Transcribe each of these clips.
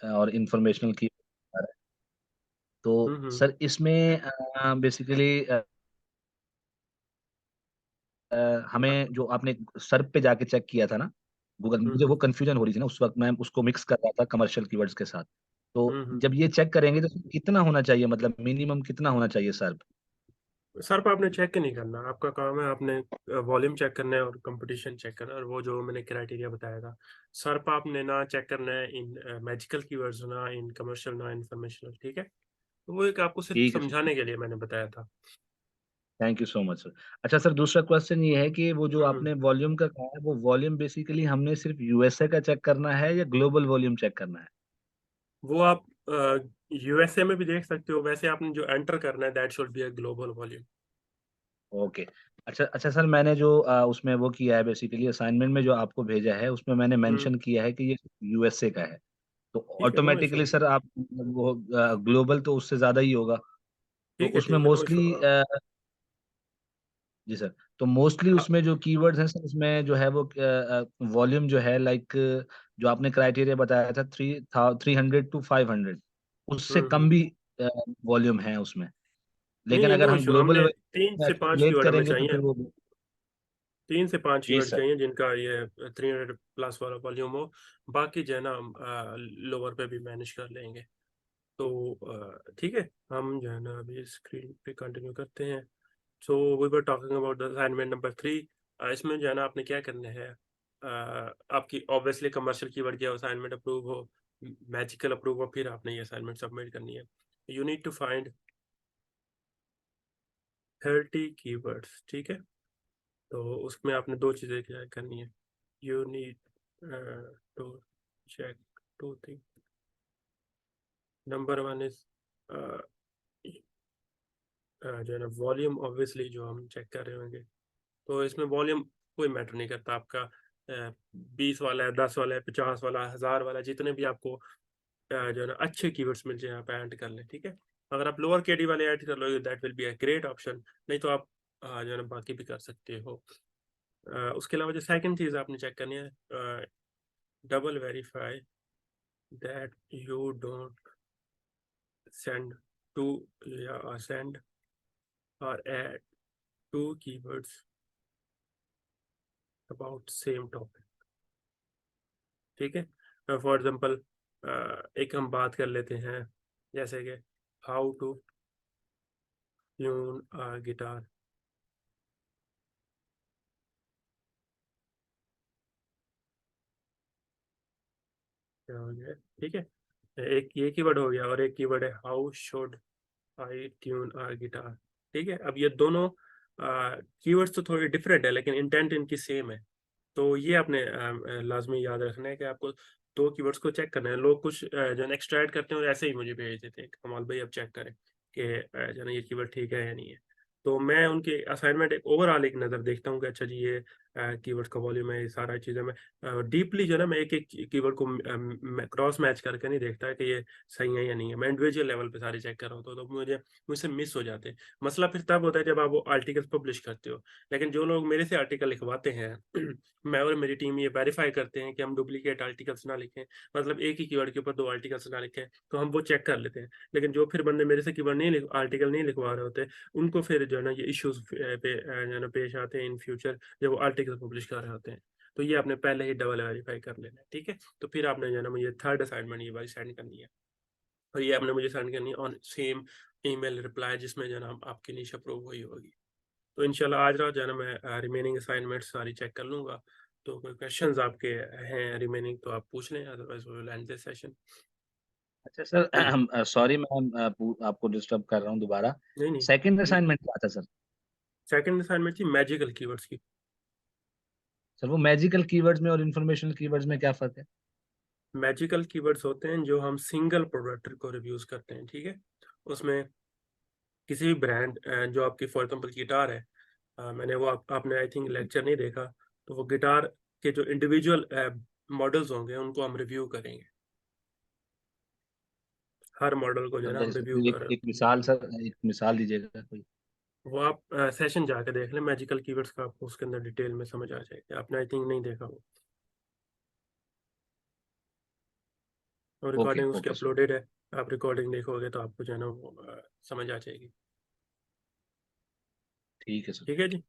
और इंफॉर्मेशनल की। तो हम्म। सर इसमें बेसिकली हमें जो आपने सर्प पे जाके चेक किया था ना, गूगल, मुझे हम्म। वो कंफ्यूजन हो रही थी ना उस वक्त, मैं उसको मिक्स कर रहा था कमर्शियल कीवर्ड्स के साथ। तो हम्म। जब ये चेक करेंगे तो कितना होना चाहिए, मतलब मिनिमम कितना होना चाहिए सर्प? सर पर आपने चेक नहीं करना, आपका काम है आपने वॉल्यूम चेक करना है और कंपटीशन चेक करना है, और वो जो मैंने क्राइटेरिया बताया था। सर पर आपने ना चेक करना है इन मैजिकल कीवर्ड्स, ना इन कमर्शियल, ना इंफॉर्मेशनल, ठीक है। तो वो एक आपको सिर्फ ठीक है सर। समझाने के लिए मैंने बताया था। Thank you so much sir. अच्छा सर, दूसरा क्वेश्चन ये है कि वो जो हम्म। आपने वॉल्यूम का कहा है, वो वॉल्यूम बेसिकली हमने सिर्फ यूएसए का चेक करना है या ग्लोबल वॉल्यूम चेक करना है? वो आप यूएसए में भी देख सकते हो, वैसे आपने जो एंटर करना है that should be a global volume. Okay. अच्छा अच्छा सर, मैंने जो उसमें वो किया है, बेसिकली असाइनमेंट में जो आपको भेजा है उसमें मैंने हम्म। मेंशन किया है कि ये यूएसए का है। तो ठीक है, नो इशू। ऑटोमेटिकली सर आप वो ग्लोबल तो उससे ज़्यादा ही होगा। तो उसमें ठीक है, नो इशू। मोस्टली जी सर, तो मोस्टली उसमें जो कीवर्ड्स हैं सर, उसमें जो है वो वॉल्यूम जो है, लाइक जो आपने क्राइटेरिया बताया था 300 to 500, उससे कम हम्म। भी वॉल्यूम है उसमें। नहीं लेकिन नहीं, अगर नो हम इशू, ग्लोबल हमने 3 से 5 एक्सट्रपलेट कीवर्ड हमें करेंगे तो चाहिए। फिर वो। 3 से 5 जी कीवर्ड सर। चाहिए जिनका ये 300+ वाला वॉल्यूम हो। बाकी जो है ना हम लोअर पे भी मैनेज कर लेंगे। तो ठीक है, हम जो है ना अभी स्क्रीन पे कंटिन्यू करते हैं। So we were talking about the assignment number 3। इसमें जो है ना आपने क्या करना है, आपकी ऑब्वियसली कमर्शियल कीवर्ड की असाइनमेंट अप्रूव हो, मैजिकल अप्रूव हो, फिर आपने ये असाइनमेंट सबमिट करनी है। You need to find 30 keywords, ठीक है। तो उसमें आपने दो चीज़ें क्या करनी है। You need to check two thing. Number one is जो है ना वॉल्यूम, ऑब्वियसली जो हम चेक कर रहे होंगे। तो इसमें वॉल्यूम कोई मैटर नहीं करता आपका, 20 वाला है, 10 वाला है, 50 वाला, 1000 वाला, जितने भी आपको जो है ना अच्छे कीवर्ड्स मिल जाए आप ऐड कर लें, ठीक है। अगर आप लोअर केडी वाले ऐड कर लोगे that will be a great option, नहीं तो आप जो है ना बाकी भी कर सकते हो। उसके अलावा जो सेकंड चीज़ आपने चेक करनी है, double verify that you don't send two, send or add two keywords about same topic, ठीक है। फॉर एग्जांपल एक हम बात कर लेते हैं, जैसे कि हाउ टू ट्यून गिटार। क्या हो गया, ठीक है। एक ये कीवर्ड हो गया, और एक कीवर्ड है how should I tune guitar, ठीक है। अब ये दोनों कीवर्ड्स तो थोड़े डिफरेंट है लेकिन इंटेंट इनकी सेम है। तो ये आपने लाजमी याद रखना है कि आपको दो कीवर्ड्स को चेक करना है। लोग कुछ जो है एक्स्ट्रा ऐड करते हैं और ऐसे ही मुझे भेज देते हैं, कमाल भाई अब चेक करें कि जो है ना ये कीवर्ड ठीक है या नहीं है। तो मैं उनके असाइनमेंट एक ओवरऑल एक नज़र देखता हूँ कि अच्छा जी ये कीवर्ड्स का वॉल्यूम है, ये सारा चीज़ें मैं डीपली जो है ना मैं एक एक कीवर्ड को क्रॉस मैच करके नहीं देखता है कि ये सही है या नहीं है। मैं इंडिविजुअल लेवल पे सारे चेक कर रहा होता हूँ, तो मुझे मुझसे मिस हो जाते हैं। मसला फिर तब होता है जब आप वो आर्टिकल्स पब्लिश करते हो। लेकिन जो लोग मेरे से आर्टिकल लिखवाते हैं मैं और मेरी टीम ये वेरीफाई करते हैं कि हम डुप्लीकेट आर्टिकल्स ना लिखें, मतलब एक ही कीवर्ड के ऊपर दो आर्टिकल्स ना लिखें, तो हम वो चेक कर लेते हैं। लेकिन जो फिर बंदे मेरे से कीवर्ड नहीं आर्टिकल नहीं लिखवा रहे होते, उनको फिर जो है ना ये इश्यूज पे जो है ना पेश आते हैं इन फ्यूचर, जब वो आर्टिकल पब्लिश कर रहे होते हैं। तो ये आपने पहले ही डबल वेरीफाई कर लेना है, ठीक है। तो फिर आपने जो है ना मुझे थर्ड असाइनमेंट ये वाली सेंड करनी है, और ये आपने मुझे सेंड करनी है ऑन सेम ईमेल रिप्लाई जिसमें जो है ना आपकी नीश अप्रूव हुई होगी। तो इंशाल्लाह आज रात जो है ना मैं रिमेनिंग असाइनमेंट सारी चेक कर लूंगा। तो कोई क्वेश्चंस आपके हैं रिमेनिंग तो आप पूछ लें, otherwise we will end this session. अच्छा सर, सॉरी मैं आपको डिस्टर्ब कर रहा हूँ दोबारा। नहीं नहीं, सेकंड जी। असाइनमेंट क्या था सर? सेकंड असाइनमेंट थी मैजिकल कीवर्ड्स की। सर वो मैजिकल कीवर्ड्स में और इंफॉर्मेशनल कीवर्ड्स में क्या फर्क है? मैजिकल कीवर्ड्स होते हैं जो हम सिंगल प्रोडक्ट को रिव्यूज करते हैं, ठीक है। उसमें किसी भी ब्रांड जो आपकी फॉर एग्जांपल गिटार है, मैंने वो आपने आई थिंक लेक्चर नहीं देखा। तो वो गिटार के जो इंडिविजुअल मॉडल्स होंगे उनको हम रिव्यू करेंगे, हर मॉडल को जो है मतलब ना हम जैसे रिव्यू कोई कर। एक मिसाल सर, एक मिसाल दीजिएगा कोई। वो आप सेशन जाके देख लें मैजिकल कीवर्ड्स का, आपको उसके अंदर डिटेल में समझ आ जाएगा, आपने आई थिंक नहीं देखा वो। और ओके रिकॉर्डिंग उसकी ओके सर। अपलोडेड है। आप रिकॉर्डिंग देखोगे तो आपको जो है ना वो समझ आ जाएगी। ठीक है सर। ठीक है जी।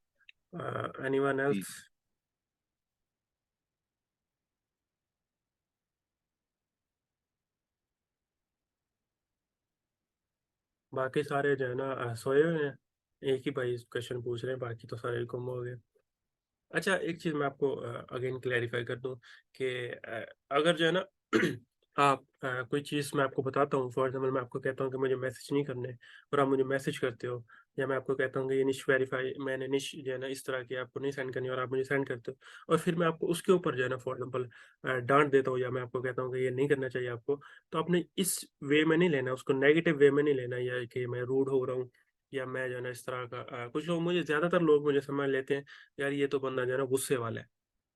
एनीवन ठीक। एल्स? बाकी सारे जो है ना सोए हुए हैं। एक ही भाई क्वेश्चन पूछ रहे हैं, बाकी तो सारे गुम हो गए। अच्छा, एक चीज मैं आपको अगेन क्लैरिफाई कर दूं कि अगर जो है ना आप कोई चीज मैं आपको बताता हूँ, फॉर एग्जाम्पल मैं आपको कहता हूँ कि मुझे मैसेज नहीं करने, और आप मुझे मैसेज करते हो, या मैं आपको कहता हूँ कि ये निश वेरीफाई, मैंने निश जो है ना इस तरह की आपको नहीं सेंड करनी, और आप मुझे सेंड करते हो, और फिर मैं आपको उसके ऊपर जो है ना फॉर एग्जाम्पल डांट देता हूँ, या मैं आपको कहता हूँ कि ये नहीं करना चाहिए आपको, तो आपने इस वे में नहीं लेना, उसको नेगेटिव वे में नहीं लेना, या कि मैं रूड हो रहा हूँ, या मैं जो है ना इस तरह का कुछ लोग मुझे, ज्यादातर लोग मुझे समझ लेते हैं यार ये तो बंदा जो है ना गुस्से वाला है,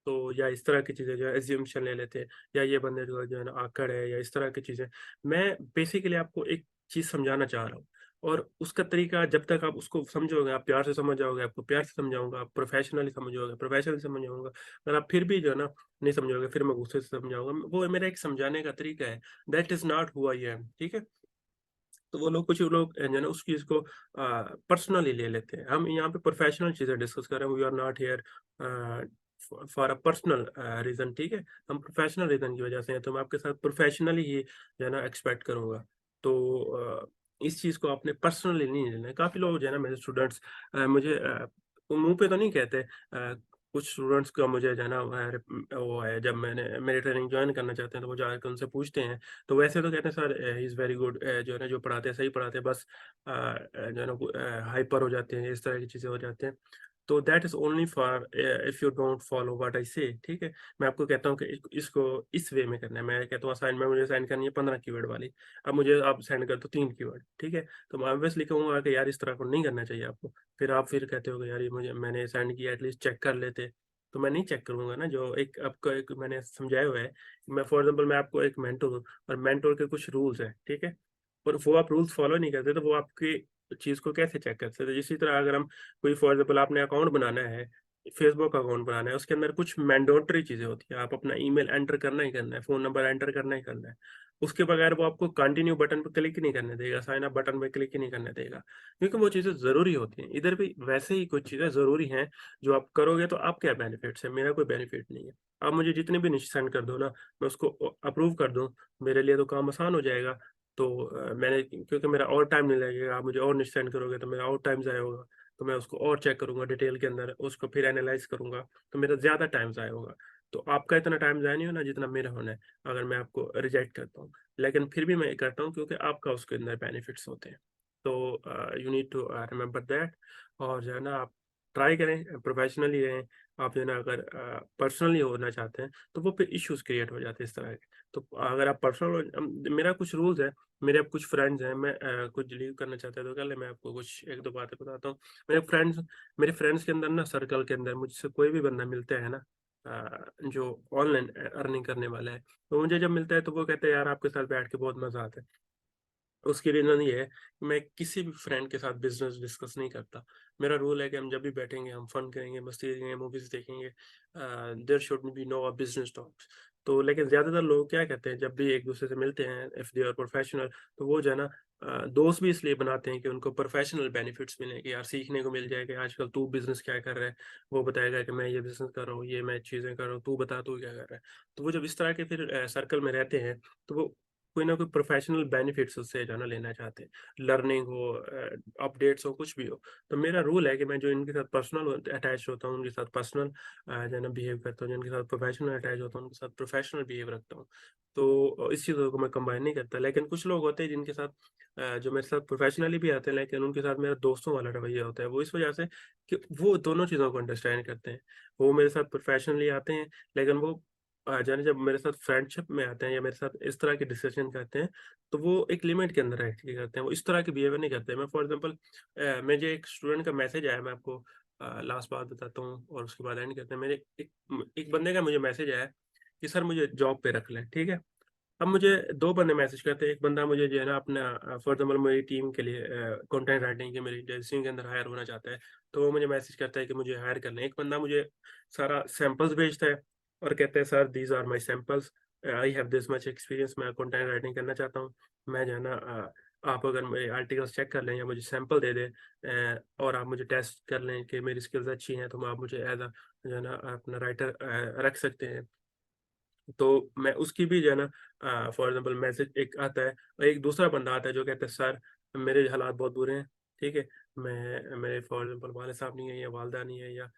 तो या इस तरह की चीजें जो है एज्यूमशन ले लेते हैं, या ये बंदे जो है ना आकड़ है, या इस तरह की चीजें। मैं बेसिकली आपको एक चीज समझाना चाह रहा हूँ, और उसका तरीका जब तक आप उसको समझोगे, आप प्यार से समझ जाओगे, आपको प्यार से समझाऊंगा, आप प्रोफेशनली समझोगे, प्रोफेशनली समझाऊंगा। अगर आप फिर भी जो है ना नहीं समझोगे, फिर मैं गुस्से से समझाऊंगा, वो मेरा एक समझाने का तरीका है। That is not who I am, ठीक है। तो वो लोग, कुछ लोग जो है ना उस चीज को पर्सनली ले लेते हैं। हम यहाँ पे प्रोफेशनल चीजें डिस्कस कर रहे हैं, we are not here for a personal reason, ठीक है। हम प्रोफेशनल रीजन की वजह से हैं, तो मैं आपके साथ प्रोफेशनली ही जो है ना एक्सपेक्ट करूंगा। तो इस चीज को आपने पर्सनली नहीं लेना है। काफी लोग जो है ना मेरे स्टूडेंट्स मुझे मुंह पे तो नहीं कहते, कुछ स्टूडेंट्स का मुझे जो है ना वो है, जब मैंने मेरी ट्रेनिंग ज्वाइन करना चाहते हैं तो वो जाकर उनसे पूछते हैं, तो वैसे तो कहते हैं sir he is very good, जो है ना जो पढ़ाते हैं सही पढ़ाते हैं, बस जो है ना हाइपर हो जाते हैं, इस तरह की चीज़ें हो जाते हैं। तो that is only for if you don't follow what I से, ठीक है। मैं आपको कहता हूँ कि इसको इस वे में करना है। मैं कहता हूँ असाइनमेंट मुझे सेंड करनी है 15 कीवर्ड वाली, अब मुझे आप सेंड कर दो 3 कीवर्ड, ठीक है। तो मैं ऑब्वियसली कहूँगा कि यार इस तरह को नहीं करना चाहिए आपको। फिर आप फिर कहते हो कि यार ये मुझे, मैंने सेंड किया, एटलीस्ट चेक कर लेते। तो मैं नहीं चेक करूंगा ना, जो एक आपको एक मैंने समझाया हुआ है। मैं फॉर एग्जाम्पल मैं आपको एक मेंटोर हूँ, और मेंटोर के कुछ रूल्स हैं, ठीक है। और वो आप रूल्स फॉलो नहीं करते तो वो आपकी चीज को कैसे चेक कर सकते हैं? इसी तरह अगर हम कोई, फॉर एग्जाम्पल आपने अकाउंट बनाना है, फेसबुक अकाउंट बनाना है, उसके अंदर कुछ मैंडेटरी चीजें होती है, आप अपना ईमेल एंटर करना ही करना है, फोन नंबर एंटर करना ही करना है। उसके बगैर वो आपको कंटिन्यू बटन पर क्लिक ही नहीं करने देगा, साइन अप बटन पर क्लिक ही नहीं करने देगा, क्योंकि वो चीजें जरूरी होती हैं। इधर भी वैसे ही कुछ चीजें जरूरी हैं, जो आप करोगे तो आप क्या बेनिफिट्स है, मेरा कोई बेनिफिट नहीं है। आप मुझे जितने भी निश सेंड कर दो ना, मैं उसको अप्रूव कर दूं, मेरे लिए तो काम आसान हो जाएगा। तो मैंने, क्योंकि मेरा और टाइम नहीं लगेगा, आप मुझे और निश सेंड करोगे तो मेरा और टाइम ज़ाया होगा, तो मैं उसको और चेक करूंगा डिटेल के अंदर, उसको फिर एनालाइज करूंगा, तो मेरा ज़्यादा टाइम ज़ाया होगा। तो आपका इतना टाइम ज़ाया नहीं होना जितना मेरा होना है, अगर मैं आपको रिजेक्ट करता हूँ। लेकिन फिर भी मैं करता हूँ क्योंकि आपका उसके अंदर बेनिफिट्स होते हैं। तो you need to remember that. और जो है ना आप ट्राई करें, प्रोफेशनली रहें। आप जो है ना अगर पर्सनली होना चाहते हैं तो वो फिर इश्यूज क्रिएट हो जाते हैं इस तरह के। तो अगर आप पर्सनल, मेरा कुछ रूल्स है, मेरे अब कुछ फ्रेंड्स हैं, मैं कुछ लीव करना चाहता है तो कर ले। मैं आपको कुछ एक दो बातें बताता हूँ। मेरे फ्रेंड्स के अंदर ना, सर्कल के अंदर मुझसे कोई भी बंदा मिलता है ना जो ऑनलाइन अर्निंग करने वाला है, तो मुझे जब मिलता है तो वो कहते हैं यार आपके साथ बैठ के बहुत मजा आता है। उसकी रीजन ये है कि मैं किसी भी फ्रेंड के साथ बिजनेस डिस्कस नहीं करता। मेरा रूल है कि हम जब भी बैठेंगे हम फन करेंगे, मस्ती करेंगे, मूवीज देखेंगे, there should be no a business talks. तो लेकिन ज्यादातर लोग क्या कहते हैं, जब भी एक दूसरे से मिलते हैं, इफ दे आर प्रोफेशनल, तो वो जो है ना दोस्त भी इसलिए बनाते हैं कि उनको प्रोफेशनल बेनिफिट्स मिले, कि यार सीखने को मिल जाए कि आजकल तू बिजनेस क्या कर रहा है, वो बताएगा कि मैं ये बिजनेस कर रहा हूँ, ये मैं चीजें कर रहा हूँ, तू बता तू क्या कर रहा है। तो वो जब इस तरह के फिर सर्कल में रहते हैं, तो वो कोई ना कोई प्रोफेशनल बेनिफिट्स उससे जो है ना लेना चाहते हैं, लर्निंग हो, अपडेट्स हो, कुछ भी हो। तो मेरा रूल है कि मैं जो इनके साथ पर्सनल अटैच होता हूँ, उनके साथ पर्सनल जो है ना बिहेव करता हूँ, जिनके साथ प्रोफेशनल अटैच होता हूँ उनके साथ प्रोफेशनल बिहेव रखता हूँ। तो इस चीज़ों को मैं कंबाइन नहीं करता। लेकिन कुछ लोग होते हैं जिनके साथ जो मेरे साथ प्रोफेशनली भी आते हैं, लेकिन उनके साथ मेरा दोस्तों वाला रवैया होता है, वो इस वजह से कि वो दोनों चीज़ों को अंडरस्टैंड करते हैं। वो मेरे साथ प्रोफेशनली आते हैं, लेकिन वो जाने जब मेरे साथ फ्रेंडशिप में आते हैं या मेरे साथ इस तरह के डिसीजन करते हैं, तो वो एक लिमिट के अंदर एक्चुअली करते हैं, वो इस तरह के बिहेवियर नहीं करते। मैं फॉर एग्जांपल मुझे एक स्टूडेंट का मैसेज आया, मैं आपको लास्ट बात बताता हूँ और उसके बाद एंड करते हैं। मेरे एक बंदे का मुझे मैसेज आया कि सर मुझे जॉब पे रख लें, ठीक है। अब मुझे दो बंदे मैसेज करते हैं। एक बंदा मुझे जो है ना अपना फॉर एग्जाम्पल मेरी टीम के लिए कंटेंट राइटिंग के मेरी एजेंसी के अंदर हायर होना चाहता है, तो वो मुझे मैसेज करता है कि मुझे हायर कर लें। एक बंदा मुझे सारा सैंपल्स भेजता है और कहते हैं sir these are my samples, I have this much experience, मैं कंटेंट राइटिंग करना चाहता हूँ, मैं जो है ना आप अगर मेरे आर्टिकल्स चेक कर लें या मुझे सैंपल दे दें और आप मुझे टेस्ट कर लें कि मेरी स्किल्स अच्छी हैं, तो आप मुझे एज अ जो है ना अपना राइटर रख सकते हैं। तो मैं उसकी भी जो है ना फॉर एग्जांपल मैसेज एक आता है और एक दूसरा बंदा आता है जो कहता है सर मेरे हालात बहुत बुरे हैं, ठीक है, मैं मेरे फॉर एग्जांपल वाले साहब नहीं है या वालदा नहीं है या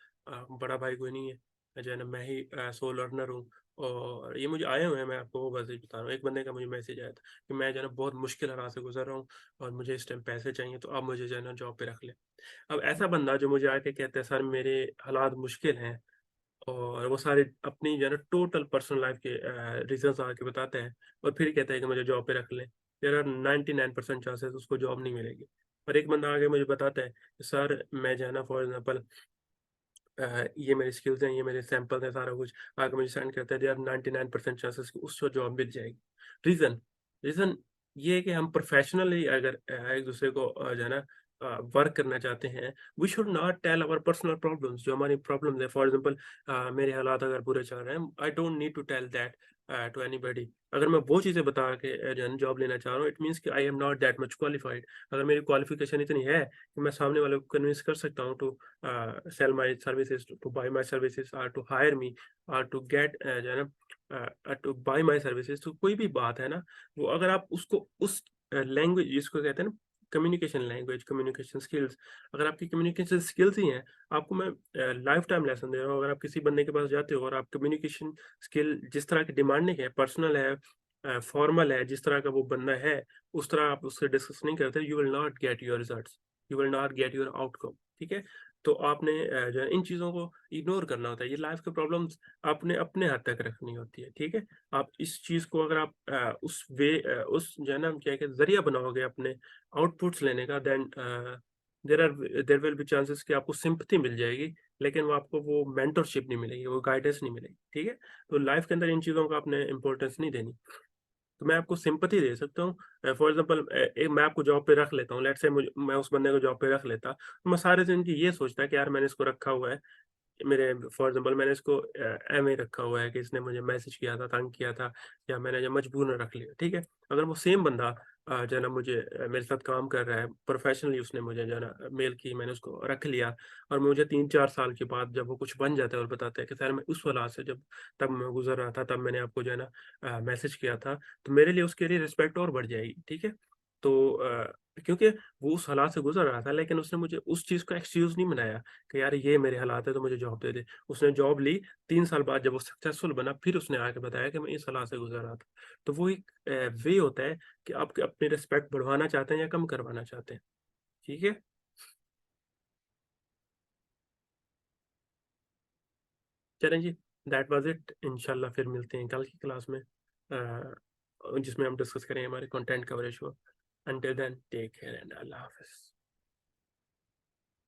बड़ा भाई कोई नहीं है, जो है ना मैं ही सोल लर्नर हूँ, और ये मुझे आए हुए हैं, मैं आपको वो बस बता रहा हूँ। एक बंदे का मुझे मैसेज आया था कि मैं जो है ना बहुत मुश्किल हालात से गुजर रहा हूँ और मुझे इस टाइम पैसे चाहिए, तो आप मुझे जो है ना जॉब पे रख ले। अब ऐसा बंदा जो मुझे आके कहता है सर मेरे हालात मुश्किल हैं, और वो सारे अपनी जो है ना टोटल पर्सनल लाइफ के रीजंस आके बताते हैं और फिर कहता है कि मुझे जॉब पे रख लें, देयर आर 99% चांसेस उसको जॉब नहीं मिलेगी। और एक बंदा आगे मुझे बताता है कि सर मैं जो है ना फॉर एग्जांपल ये मेरी स्किल्स हैं, ये मेरे सैंपल हैं, सारा कुछ आके मुझे सेंड करता है, देयर आर 99% चांसेस कि उसको जॉब मिल जाएगी। रीजन रीजन ये है कि हम प्रोफेशनली अगर एक दूसरे को जो है ना वर्क करना चाहते हैं, we should not tell our personal problems, जो हमारी प्रॉब्लम्स है। फॉर एग्जांपल मेरे हालात अगर बुरे चल रहे हैं, I don't need to tell that to anybody. अगर मैं वो चीज़ें बता के जो है जॉब लेना चाह रहा हूँ, इट मीन्स कि I am not that much qualified. अगर मेरी क्वालिफिकेशन इतनी है कि मैं सामने वाले को कन्विंस कर सकता हूँ to sell my services, to buy my services, or to hire me, or to get जो है ना to buy my services, तो कोई भी बात है ना, वो अगर आप उसको उस लैंग्वेज जिसको कहते हैं ना कम्युनिकेशन लैंग्वेज, कम्युनिकेशन स्किल्स, अगर आपकी कम्युनिकेशन स्किल्स ही हैं, आपको मैं लाइफ टाइम लेसन दे रहा हूँ। अगर आप किसी बंदे के पास जाते हो और आप कम्युनिकेशन स्किल जिस तरह की डिमांडिंग है, पर्सनल है, फॉर्मल है, जिस तरह का वो बंदा है, उस तरह आप उससे डिस्कस नहीं करते, you will not get your results, you will not get your outcome. ठीक है, तो आपने जो है इन चीज़ों को इग्नोर करना होता है। ये लाइफ के प्रॉब्लम्स आपने अपने हद तक रखनी होती है। ठीक है, आप इस चीज़ को अगर आप उस जो है ना क्या कहते जरिया बनाओगे अपने आउटपुट्स लेने का, then there will be chances कि आपको सिंपैथी मिल जाएगी, लेकिन वो आपको वो मेंटरशिप नहीं मिलेगी, वो गाइडेंस नहीं मिलेगी। ठीक है, तो लाइफ के अंदर इन चीज़ों को आपने इंपॉर्टेंस नहीं देनी। तो मैं आपको सिंपैथी दे सकता हूँ। फॉर एग्जांपल एक मैं आपको जॉब पे रख लेता हूँ, लेट्स से मुझे मैं उस बंदे को जॉब पे रख लेता, तो मैं सारे दिन की ये सोचता कि यार मैंने इसको रखा हुआ है, मेरे फॉर एग्जांपल मैंने इसको ऐवे रखा हुआ है कि इसने मुझे मैसेज किया था, तंग किया था, या मैंने जो मजबूरन रख लिया। ठीक है, अगर वो सेम बंदा जो है ना मुझे मेरे साथ काम कर रहा है प्रोफेशनली, उसने मुझे जो है ना मेल की, मैंने उसको रख लिया, और मुझे 3-4 साल के बाद जब वो कुछ बन जाता है और बताता है कि सर मैं उस हालात से जब तब मैं गुजर रहा था, तब मैंने आपको जो है ना मैसेज किया था, तो मेरे लिए उसके लिए रिस्पेक्ट और बढ़ जाएगी। ठीक है, तो क्योंकि वो उस हालात से गुजर रहा था, लेकिन उसने मुझे उस चीज़ को एक्सक्यूज़ नहीं बनाया कि यार ये मेरे हालात है तो मुझे जॉब दे दे। उसने जॉब ली, 3 साल बाद जब वो सक्सेसफुल बना, फिर उसने आके बताया कि मैं इस हालात से गुज़र रहा था। तो वो एक वे होता है कि आप अपनी रिस्पेक्ट बढ़वाना चाहते हैं या कम करवाना चाहते हैं। ठीक है? चलें जी, दैट वाज़ इट। इंशाल्लाह फिर मिलते हैं कल की क्लास में जिसमें हम डिस्कस करेंगे हमारे कंटेंट कवरेज को। Until then take care and अल्लाह हाफ़िज़।